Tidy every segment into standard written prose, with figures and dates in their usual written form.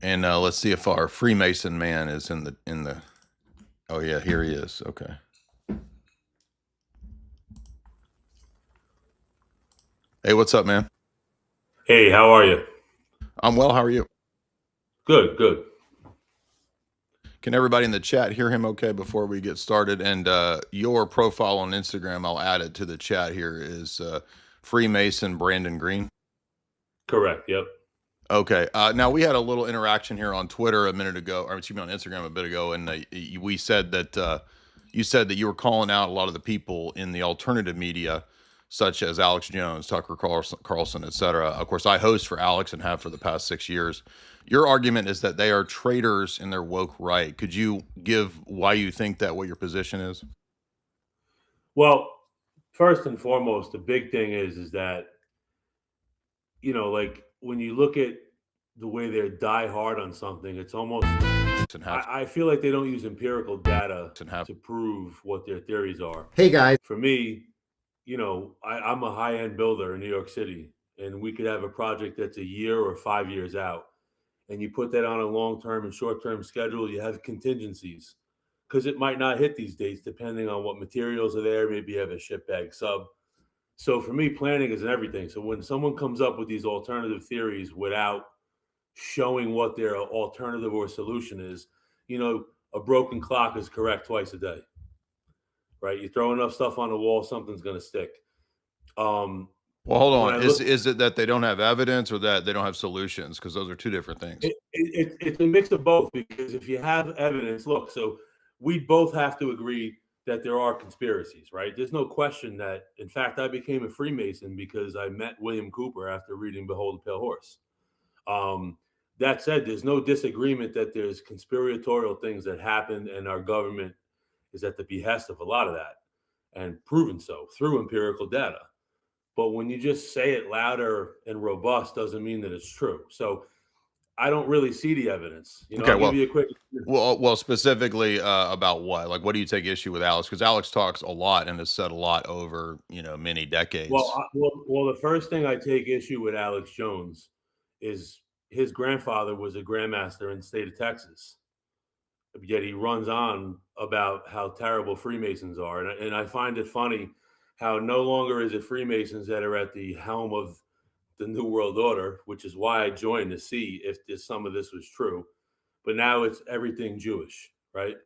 And let's see if our Freemason man is in the. Oh yeah, here he is. Okay. Hey, what's up, man? Hey, how are you? I'm well. How are you? Good, good. Can everybody in the chat hear him okay before we get started? And your profile on Instagram, I'll add it to the chat here, is Freemason Brandon Green. Correct. Yep. Okay. Now we had a little interaction here on Twitter a minute ago, or excuse me, on Instagram a bit ago, and we said that you said that you were calling out a lot of the people in the alternative media, such as Alex Jones, Tucker Carlson, etc. Of course, I host for Alex and have for the past 6 years. Your argument is that they are traitors in their woke right. Could you give why you think that, what your position is? Well, first and foremost, the big thing is that like when you look at the way they're die hard on something, it's almost And have I feel like they don't use empirical data and have. to prove what their theories are. Hey guys. For me, I'm a high end builder in New York City, and we could have a project that's a year or 5 years out, and you put that on a long term and short term schedule, you have contingencies because it might not hit these dates depending on what materials are there. Maybe you have a ship bag sub. So for me, planning is everything. So when someone comes up with these alternative theories without showing what their alternative or solution is, a broken clock is correct twice a day, right? You throw enough stuff on the wall, something's going to stick. Well, hold When I on. look, Is it that they don't have evidence or that they don't have solutions? Because those are two different things. it's a mix of both, because if you have evidence, look, so we both have to agree that there are conspiracies, right? There's no question that, in fact, I became a Freemason because I met William Cooper after reading Behold the Pale Horse. Um, that said, there's no disagreement that there's conspiratorial things that happen, and our government is at the behest of a lot of that, and proven so through empirical data. But when you just say it louder and robust, doesn't mean that it's true. So I don't really see the evidence. Okay, I'll give well, you a quick. specifically about what? Like, what do you take issue with Alex? Because Alex talks a lot and has said a lot over many Well, decades. the first thing I take issue with Alex Jones is his grandfather was a grandmaster in the state of Texas. Yet he runs on about how terrible Freemasons are, and I find it funny how no longer is it Freemasons that are at the helm of the New World Order, which is why I joined to see if some of this was true. But now it's everything Jewish, right?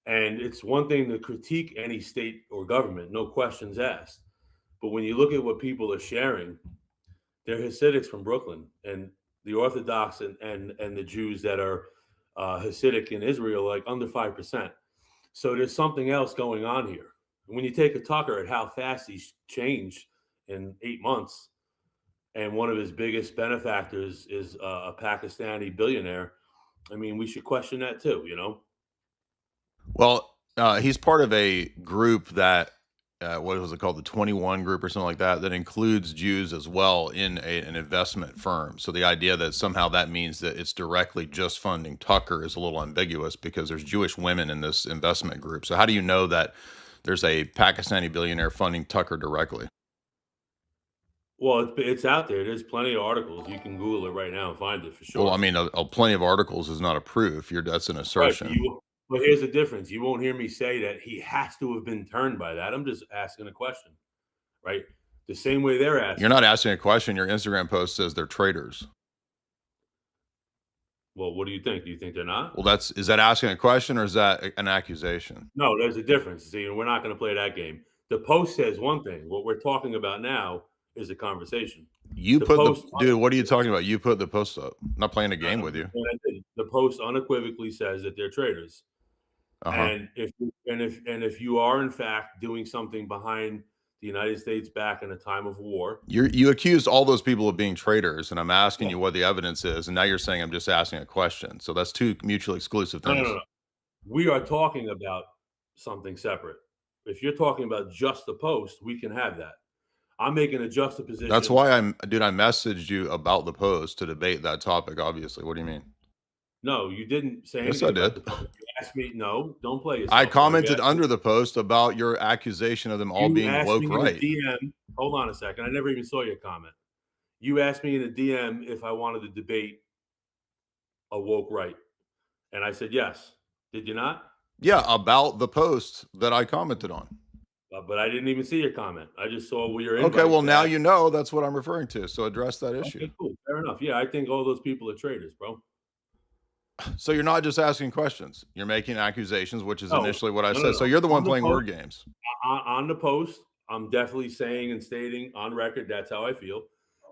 And it's one thing to critique any state or government, no questions asked. But when you look at what people are sharing, they're Hasidics from Brooklyn, and the Orthodox and the Jews that are Hasidic in Israel, like under 5%. So there's something else going on here. When you take a Tucker at how fast he's changed in 8 months, and one of his biggest benefactors is a Pakistani billionaire, I mean, we should question that too. Well, he's part of a group that what was it called, the 21 group or something like that, that includes Jews as well in an investment firm. So the idea that somehow that means that it's directly just funding Tucker is a little ambiguous because there's Jewish women in this investment group. So how do you know that there's a Pakistani billionaire funding Tucker directly? Well, it's out there. There's plenty of articles. You can Google it right now and find it for Well, I sure. mean, plenty of articles is not a proof. That's an Right. But assertion. but here's the difference. You won't hear me say that he has to have been turned by that. I'm just asking a question, right? The same way they're You're asking. not asking a question. Your Instagram post says they're traitors. Well, what do you think? Do you think they're not? Well, is that asking a question or is that an accusation? No, there's a difference. See, we're not going to play that game. The post says one thing. What we're talking about now is a conversation. You The put the post, dude. What are you talking about? You put the post up. I'm not playing a game with you. the post unequivocally says that they're traitors. Uh huh. And if you are in fact doing something behind the United States back in a time of war, You accused all those people of being traitors, and I'm asking no, you what the evidence is, and now you're saying I'm just asking a question. So that's two mutually exclusive no, no, things. no. We are talking about something separate. If you're talking about just the post, we can have that. I'm making a That's juxtaposition. why I messaged you about the post to debate that topic. Obviously, what do you mean? No, you didn't say Yes, anything I about did. the post. You asked me, no, don't play I yourself, bro. commented under the post about your accusation of them all You being asked woke me in a right. DM. Hold on a second. I never even saw your comment. You asked me in a DM if I wanted to debate a woke right? And I said, yes. Did you not? Yeah, about the post that I commented on. But I didn't even see your comment. I just saw your Okay, invite well, to now ask. you know that's what I'm referring to, so address that issue. Okay, cool. Fair enough. Yeah, I think all those people are traitors, bro. So you're not just asking questions, you're making accusations, which is No, initially what I no, no, said. So no. you're the one On the playing post, word games. on the post, I'm definitely saying and stating on record that's how I feel.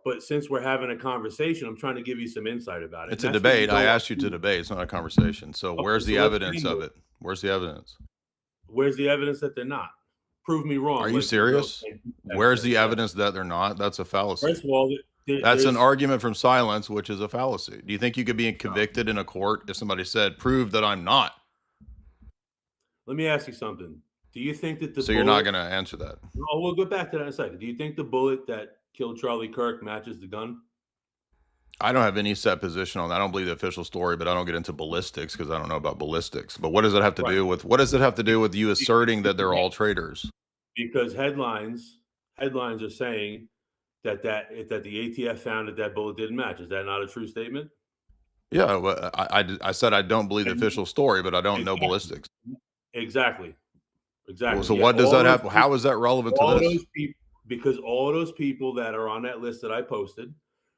But since we're having a conversation, I'm trying to give you some insight about it, and It's a that's what you debate. I don't want asked you to to do. debate. It's not a conversation. So Okay, where's so the let's get evidence into of it. it? Where's the evidence? Where's the evidence that they're not? Prove me Are wrong, you like your girl serious? text Where's says. the Yes. evidence that they're not? That's a fallacy. First of all, That's an there's argument from silence, which is a fallacy. Do you think you could be no. convicted in a court if somebody said, "Prove that I'm not"? Let me ask you something. Do you think that the So you're not bullet? going to answer that. Oh, we'll get back to that in a second. Do you think the bullet that killed Charlie Kirk matches the gun? I don't have any set position on that. I don't believe the official story, but I don't get into ballistics because I don't know about ballistics. But what does it have to Right. do with what does it have to do with you Because, asserting that they're all traitors? because headlines are saying that the ATF found that that bullet didn't match. Is that not a true statement? Yeah, well, I said I don't believe the And official story, but I don't know exactly, ballistics. exactly, Well, exactly. so Yet what does that have? How is that relevant to all of this? those people, because all of those people that are on that list that I posted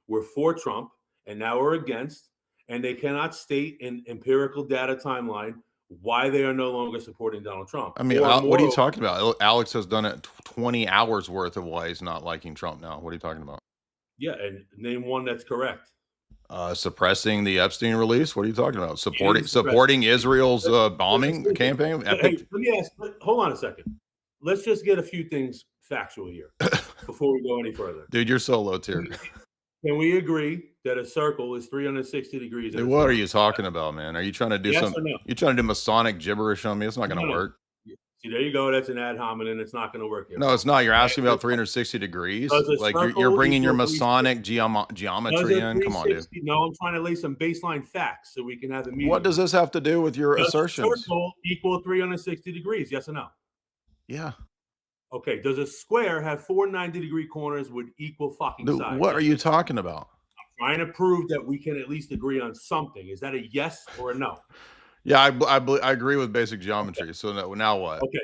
were for Trump, and now are against, and they cannot state in empirical data timeline why they are no longer supporting Donald Trump. I mean, Or what are you moreover, talking about? Alex has done it 20 hours worth of why he's not liking Trump now. What are you talking about? yeah, and name one that's correct. Suppressing the Epstein release? What are you talking about? He Supporting didn't suppress it. supporting Israel's bombing Listen, campaign? hey, Epic. let me ask. Hold on a second. Let's just get a few things factual here before we go any further. Dude, you're so low Can tier. we agree that a circle is 360 degrees in Dude, its what are perimeter? you talking about, man? Are you trying to do Yes some? or no? You trying to do Masonic gibberish on me? It's not going No, to no. work. See, there you go. That's an ad hominem. It's not going to work here, No, it's bro. not. You're asking Answer the about question. 360 degrees. Does a Like you're circle bringing your equal Masonic 360? Does geometry a in. Come on, dude. 360? No, I'm trying to lay some baseline facts so we can have a What medium does here. this have to do with your Does a assertions? circle equal 360 degrees? Yes or no? Yeah. Okay. Does a square have four 90-degree corners with equal fucking Dude, sides? what are Yes or you no? talking about? Trying to prove that we can at least agree on something. Is that a yes or a no? Yeah, I agree with basic geometry. So now what? Okay.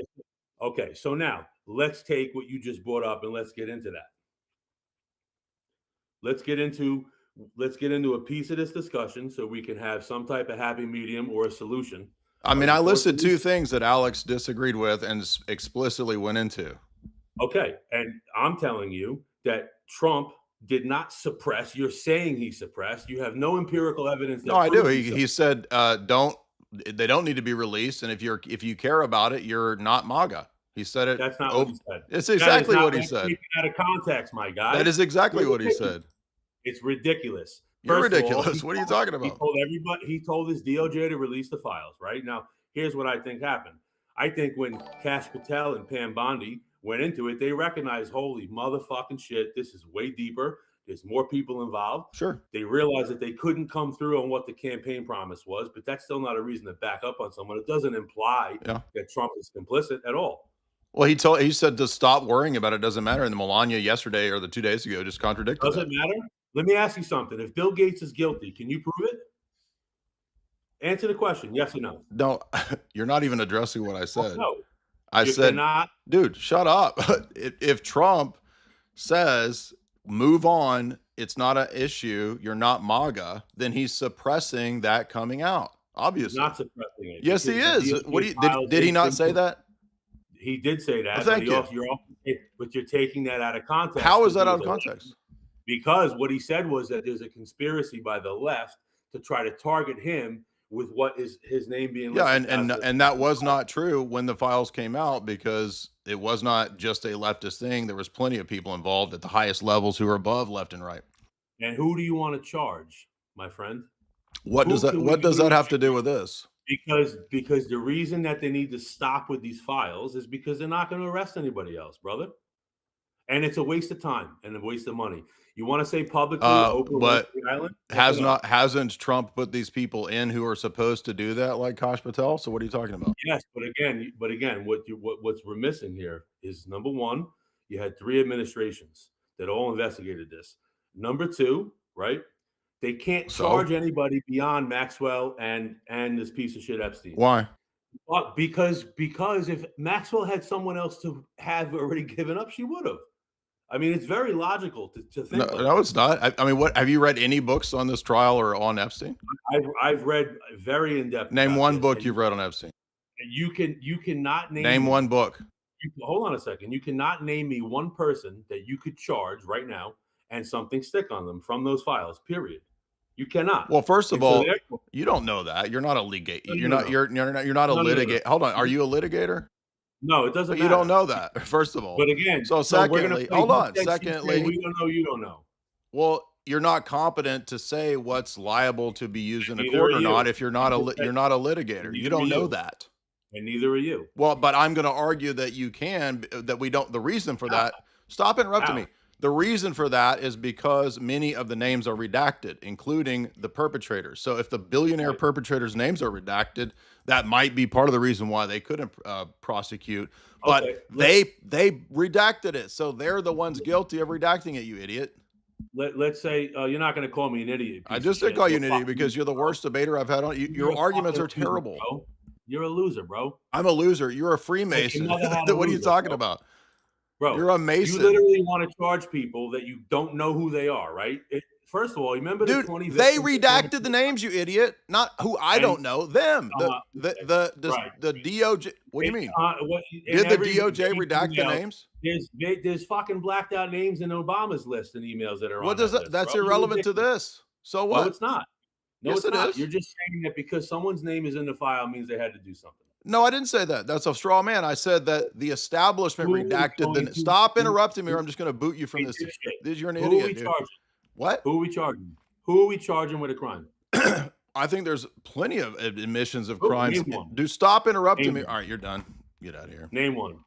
Okay. So now let's take what you just brought up and let's get into that. Let's get into let's get into a piece of this discussion so we can have some type of happy medium or a solution. I Are mean, you I for a listed solution? two things that Alex disagreed with and explicitly went into. Okay. And I'm telling you that Trump did not suppress. You're saying he suppressed. You have no empirical evidence No, that I do. proves he He suppressed. said, don't they don't need to be released, and if you care about it, you're not MAGA. He said it That's not what over. he said. It's That is exactly not what he that's said. taken out of context, my That guy. is exactly You're what he ridiculous. said. It's ridiculous. You're First of all, ridiculous. What are you talking he about? told everybody, he told his DOJ to release the files, right? Now, here's what I think happened. I think when Cash Patel and Pam Bondi went into it, they recognized, holy motherfucking shit, this is way deeper. There's more people involved. Sure. They realized that they couldn't come through on what the campaign promise was, but that's still not a reason to back up on someone. It doesn't imply Yeah. that Trump is complicit at all. Well, he said to stop worrying about it. Doesn't matter. And the Melania yesterday or the 2 days ago just contradicted Does that. it matter? Let me ask you something. If Bill Gates is guilty, can you prove it? Answer the question, yes or no? No, you're not even addressing what I Oh, said. no, I you said, cannot. dude, shut up. If Trump says move on, it's not an issue, you're not MAGA, then he's suppressing that coming out. He's Obviously. not suppressing it Yes, he because the is. What do DOJ you files did he not say incomplete. that? He did say Well, that, but thank he you. also but you're taking that out of context How is because he that out was of context? because what he said was that there's a conspiracy by the left to try to target him with what is his name being Yeah, listed as a and that was not true when the files came out because it was not just a leftist thing. There was plenty of people involved at the highest levels who are above left and right. and who do you want to charge, my friend? Who can we What go does that to have to do with this? because the reason that they need to stop with these files is because they're not going to arrest anybody else, brother. And it's a waste of time and a waste of money. You want to say publicly Oprah went But to the island? Yes or no? hasn't Trump put these people in who are supposed to do that, like Kosh Patel? So what are you talking about? Yes, but again, what's we're missing here is number one, you had three administrations that all investigated this. Number two, right? They can't So charge anybody beyond Maxwell and this piece of shit Epstein. why? Because if Maxwell had someone else to have already given up, she would have. I mean, it's very logical to No, think like no, that. it's not. I mean, what have you read any books on this trial or on Epstein? I've read very in depth Name about one this, book and you've read on Epstein. you cannot name Name me. one book. Hold on a second. You cannot name me one person that you could charge right now and something stick on them from those files. Period. You cannot. Well, first of And so all, therefore, you don't know that. You're not a litigate. no, You're no, no, not. no, You're not a no, no, no, no. litigate. Hold on. Are you a litigator? No, it doesn't But you don't matter. know that. First of all. But again, So so we're gonna secondly, play hold he on. said, she said, Secondly, we don't know, you don't know. well, you're not competent to say what's liable to be used in a Neither are court or not you. if you're I not a just said, you're not a and litigator. You neither are don't know you, that. and neither are you. Well, but I'm going to argue that you can, that we don't. The reason for How? that, stop interrupting How? me. The reason for that is because many of the names are redacted, including the perpetrators. So if the billionaire Right. perpetrators' names are redacted, that might be part of the reason why they couldn't prosecute. But Okay. they redacted it, so they're the ones guilty of redacting it. You idiot! Let's say you're not going to call me an idiot. I Piece of just did shit. call you You're an a idiot fucking because you're the loser, bro. worst debater I've had on. You're Your a arguments fucking are loser, terrible. bro. You're a loser, bro. I'm a loser. You're a Like your Freemason. mother had a What are you loser, talking bro. about? Bro, You're a you Mason. literally want to charge people that you don't know who they are, right? First of all, remember the Dude, 20 they victims that went redacted the through? names, you idiot. Not who I And don't know. Them. okay, right. The DOJ. What do you It, mean? what, in Did the every DOJ each redact the email, names? there's fucking blacked out names in Obama's list and emails that are What on does that that? list, bro. That's You're irrelevant to ridiculous. this. So No, what? it's not. No, Yes, it's it not. is. You're just saying that because someone's name is in the file means they had to do something. No, I didn't say that. That's a straw man. I said that the establishment Who is redacted going the. to Stop who, interrupting me, or who I'm just going to boot you from hey, this. dipshit. You're an Who are we idiot, dude. charging? What? Who are we charging? Who are we charging with a crime? I think there's plenty of admissions of Who? crimes. Name one. Do stop interrupting Name me. one. All right, you're done. Get out of here. Name one.